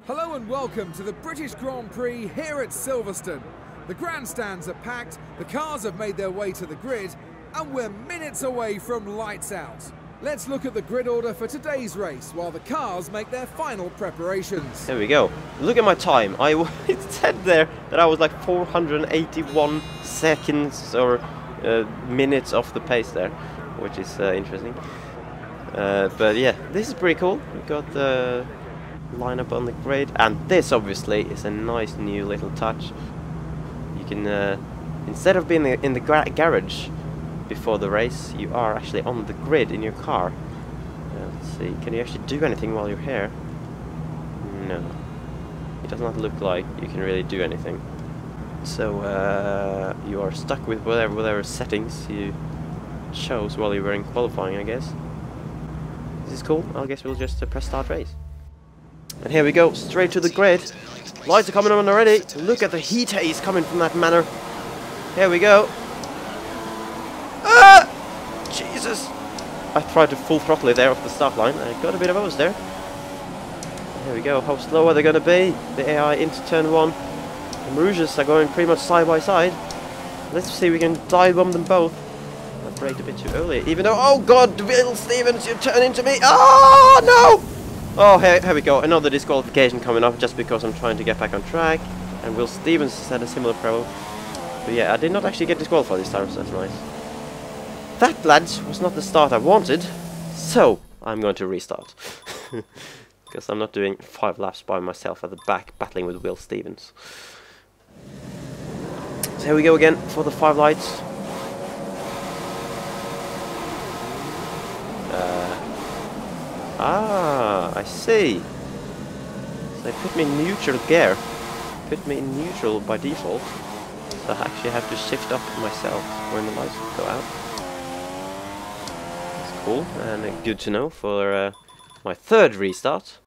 Hello and welcome to the British Grand Prix here at Silverstone. The grandstands are packed, the cars have made their way to the grid, and we're minutes away from lights out. Let's look at the grid order for today's race while the cars make their final preparations. There we go. Look at my time. It said there that I was like 481 seconds or minutes off the pace there, which is interesting. But yeah, this is pretty cool. We've got the lineup on the grid, and this obviously is a nice new little touch. You can instead of being in the garage before the race, you are actually on the grid in your car. Let's see, can you actually do anything while you're here? No, it does not look like you can really do anything. So you are stuck with whatever settings you chose while you were in qualifying, I guess. This is cool. I guess we'll just press start race. And here we go, straight to the grid. Lights are coming on already. Look at the heat haze coming from that manor. Here we go. Ah! Jesus! I tried to full throttle it there off the start line. I got a bit of a buzz there. Here we go. How slow are they going to be? The AI into turn 1. The Marouges are going pretty much side by side. Let's see if we can dive bomb them both. I braked a bit too early, even though... Oh god, Will Stevens, you turn into me! Oh no! Oh, here we go, another disqualification coming up just because I'm trying to get back on track. And Will Stevens has had a similar problem. But yeah, I did not actually get disqualified this time, so that's nice. That, lads, was not the start I wanted. So, I'm going to restart. Because I'm not doing 5 laps by myself at the back, battling with Will Stevens. So here we go again for the 5 lights. I see. So they put me in neutral gear. Put me in neutral by default. So I actually have to shift up myself when the lights go out. That's cool and good to know for my 3rd restart.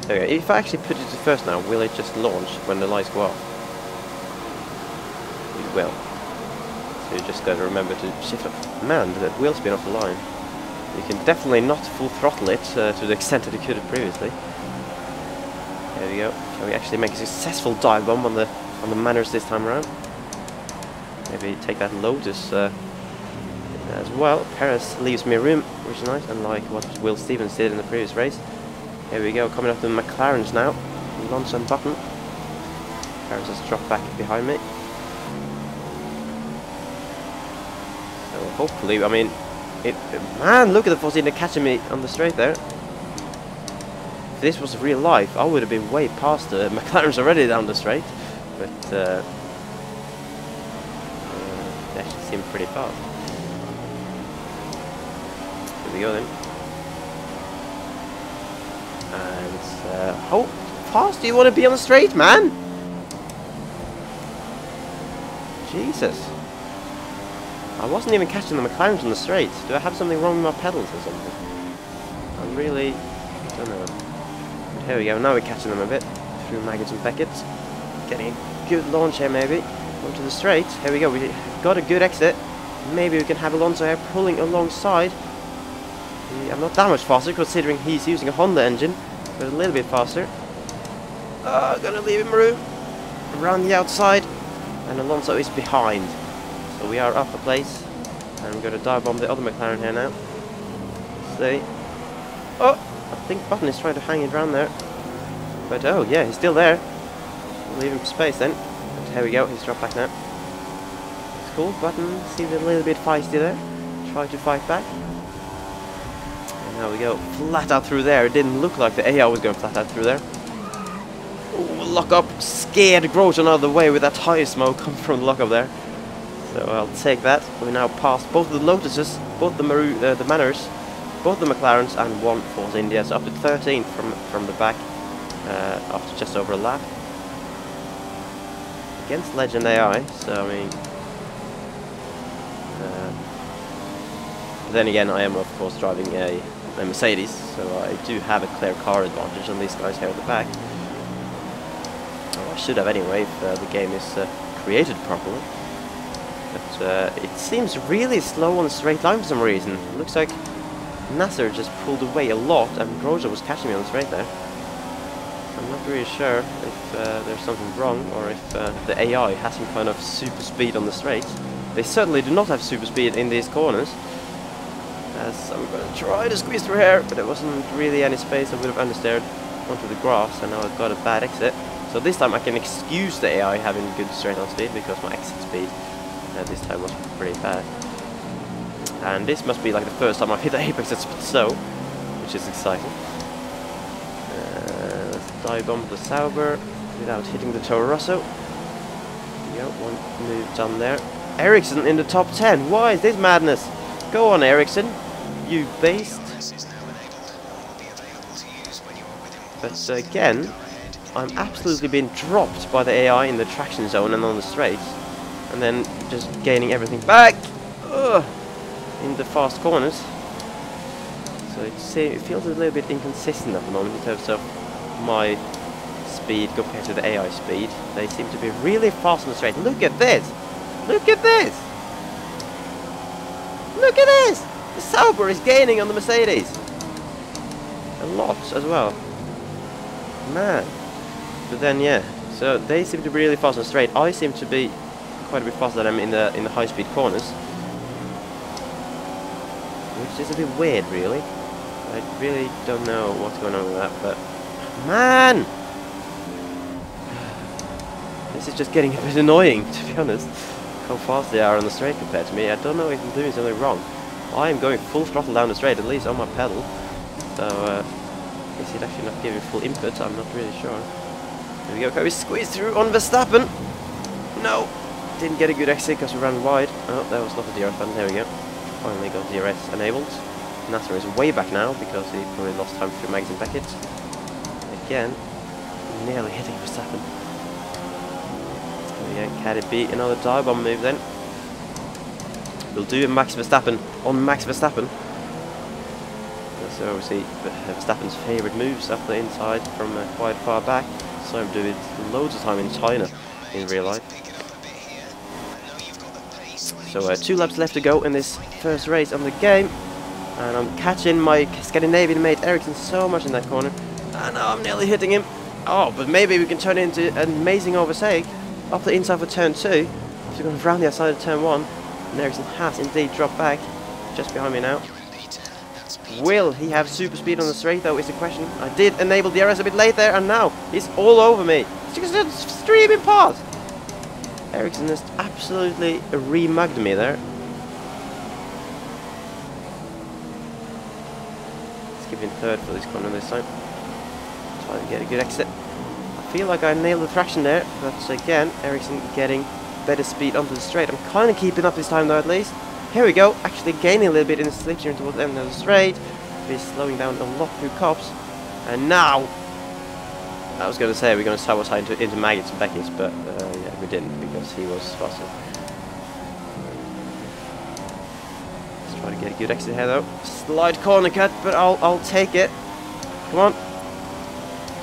Okay, if I actually put it to first now, will it just launch when the lights go off? It will. So you just gotta remember to shift up. Man, the wheel's been off the line. You can definitely not full throttle it to the extent that you could have previously. There we go. Can we actually make a successful dive bomb on the manners this time around? Maybe take that Lotus as well. Perez leaves me room, which is nice, unlike what Will Stevens did in the previous race. Here we go, coming up to the McLarens now. Alonso and Button. Perez has dropped back behind me. So hopefully, I mean, man, look at the Force India catching me on the straight there. If this was real life, I would have been way past the McLaren's already down the straight. But they actually seem pretty fast. Here we go then. And how fast do you want to be on the straight, man? Jesus. I wasn't even catching the McLarens on the straight. Do I have something wrong with my pedals or something? I really don't know. But here we go, now we're catching them a bit through Maggots and Beckett's. Getting a good launch here maybe. Onto the straight. Here we go, we got a good exit. Maybe we can have Alonso here pulling alongside. I'm not that much faster considering he's using a Honda engine, but a little bit faster. Gonna leave him room. Around the outside. And Alonso is behind. So we are up a place, and I'm going to dive bomb the other McLaren here now. Let's see. Oh, I think Button is trying to hang it around there. But oh yeah, he's still there. We'll leave him space then. But here we go, he's dropped back now. That's cool, Button seems a little bit feisty there. Try to fight back. And now we go, flat out through there. It didn't look like the AI was going flat out through there. Ooh, lock up, scared Grosjean out of the way with that tire smoke coming from the lock up there. So I'll take that. We now passed both the Lotuses, both the Manners, both the McLarens, and 1 Force India. So up to 13 from the back after just over a lap. Against Legend AI, so I mean... then again, I am of course driving a Mercedes, so I do have a clear car advantage on these guys here at the back. Well, I should have anyway if the game is created properly. But it seems really slow on the straight line for some reason. It looks like Nasser just pulled away a lot, and Roja was catching me on the straight there. I'm not really sure if there's something wrong, or if the AI has some kind of super speed on the straights. They certainly do not have super speed in these corners. As I'm going to try to squeeze through here, but there wasn't really any space. I would have understeered onto the grass, and now I've got a bad exit. So this time I can excuse the AI having good straight on speed, because my exit speed this time was pretty bad. And this must be like the first time I've hit the apex at snow, which is exciting. Let's dive bomb the Sauber without hitting the Toro Rosso. There we go, one move done there. Ericsson in the top 10. Why is this madness? Go on, Ericsson, you beast. But again, I'm absolutely being dropped by the AI in the traction zone and on the straights, and then just gaining everything back in the fast corners. So it feels a little bit inconsistent at the moment in terms of my speed compared to the AI speed. They seem to be really fast on the straight. Look at this! Look at this! Look at this! The Sauber is gaining on the Mercedes. A lot as well. Man. But then yeah, so they seem to be really fast on the straight. I seem to be quite a bit faster than them in the high speed corners, which is a bit weird, really. I really don't know what's going on with that, but man, this is just getting a bit annoying, to be honest. How fast they are on the straight compared to me. I don't know if I'm doing something wrong. I am going full throttle down the straight, at least on my pedal. So is it actually not giving full input? I'm not really sure. There we go, can we squeeze through on Verstappen? No! Didn't get a good exit because we ran wide. Oh, that was not the DRS button, there we go. Finally got DRS enabled. Nasser is way back now because he probably lost time through Mags and Beckett. Again, nearly hitting Verstappen. There we go, can it be another dive bomb move then? We'll do a Max Verstappen on Max Verstappen. So obviously Verstappen's favourite moves up the inside from quite far back. So I'm doing it loads of time in China in real life. So 2 laps left to go in this first race of the game, and I'm catching my Scandinavian mate Ericsson so much in that corner, and now I'm nearly hitting him. Oh, but maybe we can turn it into an amazing overtake up the inside for turn 2 after going around the outside of turn 1, and Ericsson has indeed dropped back just behind me now. Will he have super speed on the straight though is the question. I did enable the DRS a bit late there, and now he's all over me. He's just streaming past. Ericsson just absolutely remugged me there. Let's give him third for this corner this time. Try to get a good exit. I feel like I nailed the traction there, but again, Ericsson getting better speed onto the straight. I'm kind of keeping up this time though, at least. Here we go, actually gaining a little bit in the slipstream towards the end of the straight. He's slowing down a lot through cops. And now, I was going to say we're going to sabotage into Maggots and Beckett's, but yeah, we didn't because he was faster. Let's try to get a good exit here though. Slight corner cut, but I'll take it. Come on.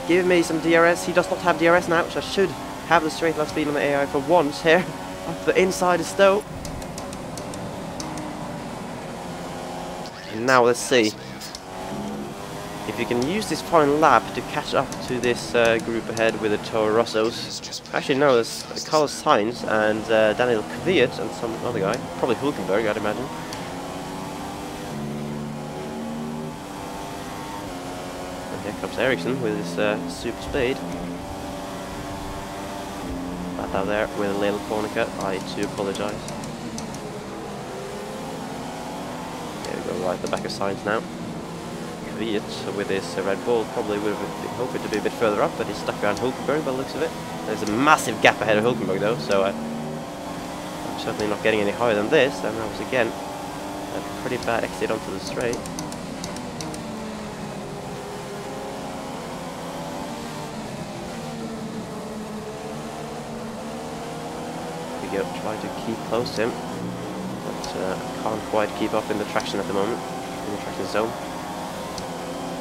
Give me some DRS. He does not have DRS now, so I should have the straight line speed on the AI for once here. Up the inside is Stowe. And now let's see if you can use this final lap to catch up to this group ahead with the Toro Rossos. Actually no, there's Carlos Sainz and Daniel Kvyat and some other guy, probably Hulkenberg I'd imagine. And here comes Ericsson with his super speed. Back out there with a little corner cut, I too apologise. There we go, right at the back of Sainz now. Kvyat with his Red Bull probably would have been hoping to be a bit further up, but he's stuck around Hulkenberg by the looks of it. There's a massive gap ahead of Hulkenberg though, so I'm certainly not getting any higher than this, and that was again a pretty bad exit onto the straight. Here we go, try to keep close to him, but can't quite keep up in the traction at the moment, in the traction zone.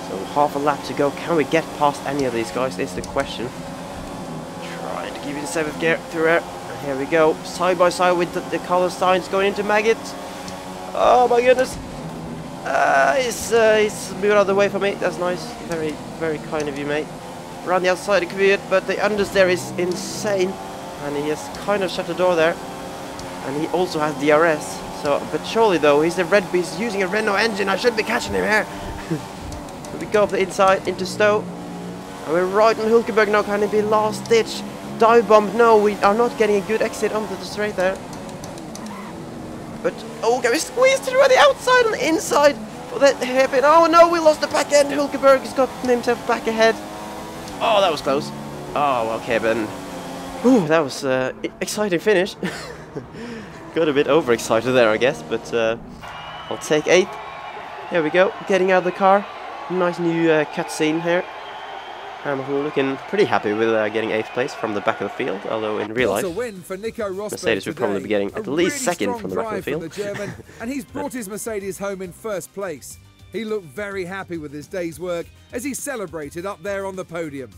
So half a lap to go. Can we get past any of these guys is the question. Trying to keep it in 7th gear through air. And here we go. Side by side with the Carlos Sainz going into Maggot. Oh my goodness. He's moved out of the way for me. That's nice. Very, very kind of you, mate. Around the outside it could be it, but the understeer is insane. And he has kind of shut the door there. And he also has DRS. So, but surely though, he's the Red Beast using a Renault engine. I should be catching him here. We go up the inside into Stowe. And we're right on Hulkenberg now. Can it be last ditch? Dive bomb. No, we are not getting a good exit onto the straight there. But, oh, can we squeeze through on the outside and the inside for that hairpin? Oh no, we lost the back end. Hulkenberg has got himself back ahead. Oh, that was close. Oh, okay, Ben. Ooh, that was exciting finish. Got a bit overexcited there, I guess, but I'll take 8th. Here we go, getting out of the car. Nice new cutscene here. Hamilton looking pretty happy with getting 8th place from the back of the field, although in real life, Mercedes would probably be getting at least second from the back of the field. The German, and he's brought his Mercedes home in first place. He looked very happy with his day's work as he celebrated up there on the podium.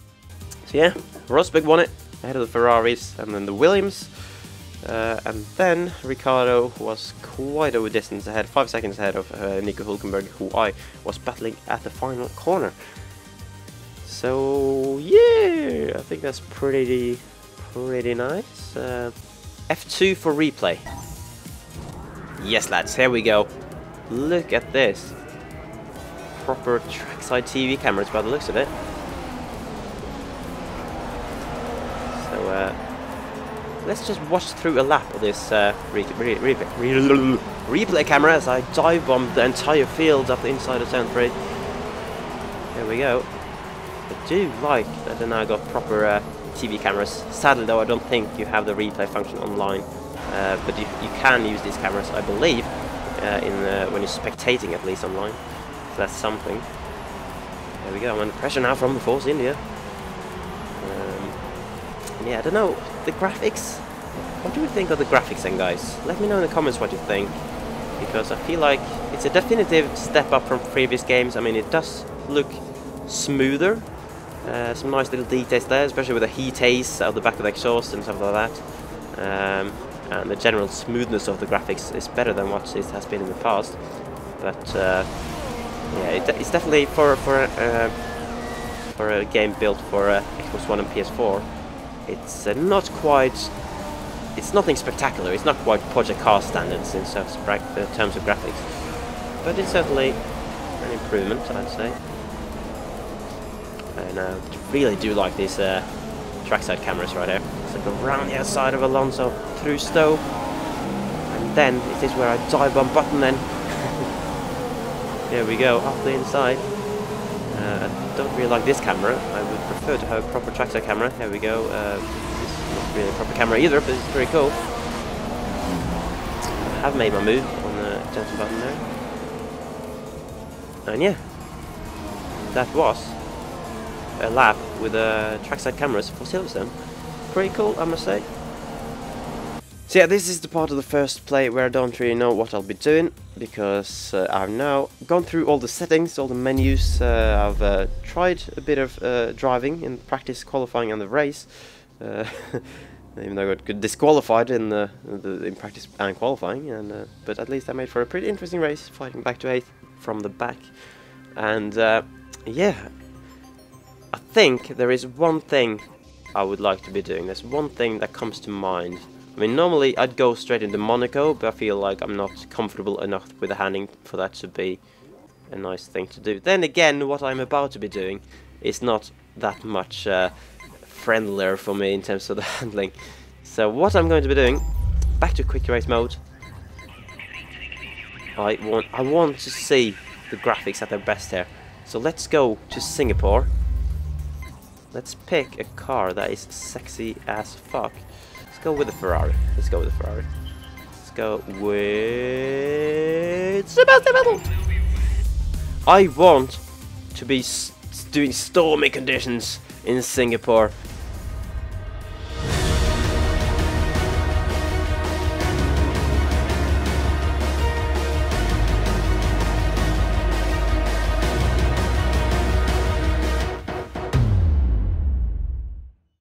So yeah, Rosberg won it ahead of the Ferraris and then the Williams. And then Ricciardo was quite a distance ahead, 5 seconds ahead of Nico Hulkenberg, who I was battling at the final corner. So yeah, I think that's pretty nice. F2 for replay. Yes, lads, here we go. Look at this. Proper trackside TV cameras by the looks of it. So let's just watch through a lap of this replay camera as I dive bomb the entire field up the inside of turn 3. There we go. I do like that they now got proper TV cameras. Sadly though, I don't think you have the replay function online, but you can use these cameras, I believe, when you're spectating at least online. So that's something. There we go, I'm under pressure now from the Force India. Yeah, I don't know, the graphics, what do you think of the graphics then, guys? Let me know in the comments what you think, because I feel like it's a definitive step up from previous games. I mean, it does look smoother, some nice little details there, especially with the heat haze out the back of the exhaust and stuff like that. And the general smoothness of the graphics is better than what it has been in the past. But yeah, it's definitely for a game built for Xbox One and PS4. It's it's nothing spectacular. It's not quite Project Cars standards in terms of graphics, but it's certainly an improvement, I'd say. And I really do like these trackside cameras right here. So go around the outside of Alonso through Stowe, and then it is where I dive bomb button. Then here we go up the inside. I don't really like this camera. I would prefer to have a proper trackside camera. Here we go. This is not really a proper camera either, but it's pretty cool. I have made my move on the attention button there. And yeah, that was a lap with trackside cameras for Silverstone. Pretty cool, I must say. So yeah, this is the part of the first play where I don't really know what I'll be doing, because I've now gone through all the settings, all the menus. I've tried a bit of driving in practice, qualifying, and the race. Even though I got disqualified in in practice and qualifying, and but at least I made for a pretty interesting race, fighting back to 8th from the back. And yeah, I think there is one thing I would like to be doing. There's one thing that comes to mind. I mean, normally I'd go straight into Monaco, but I feel like I'm not comfortable enough with the handling for that to be a nice thing to do. Then again, what I'm about to be doing is not that much friendlier for me in terms of the handling. So what I'm going to be doing, back to quick race mode. I want to see the graphics at their best here. So let's go to Singapore. Let's pick a car that is sexy as fuck. Let's go with the Ferrari. Let's go with the Ferrari. Let's go with Sebastian Vettel. I want to be doing stormy conditions in Singapore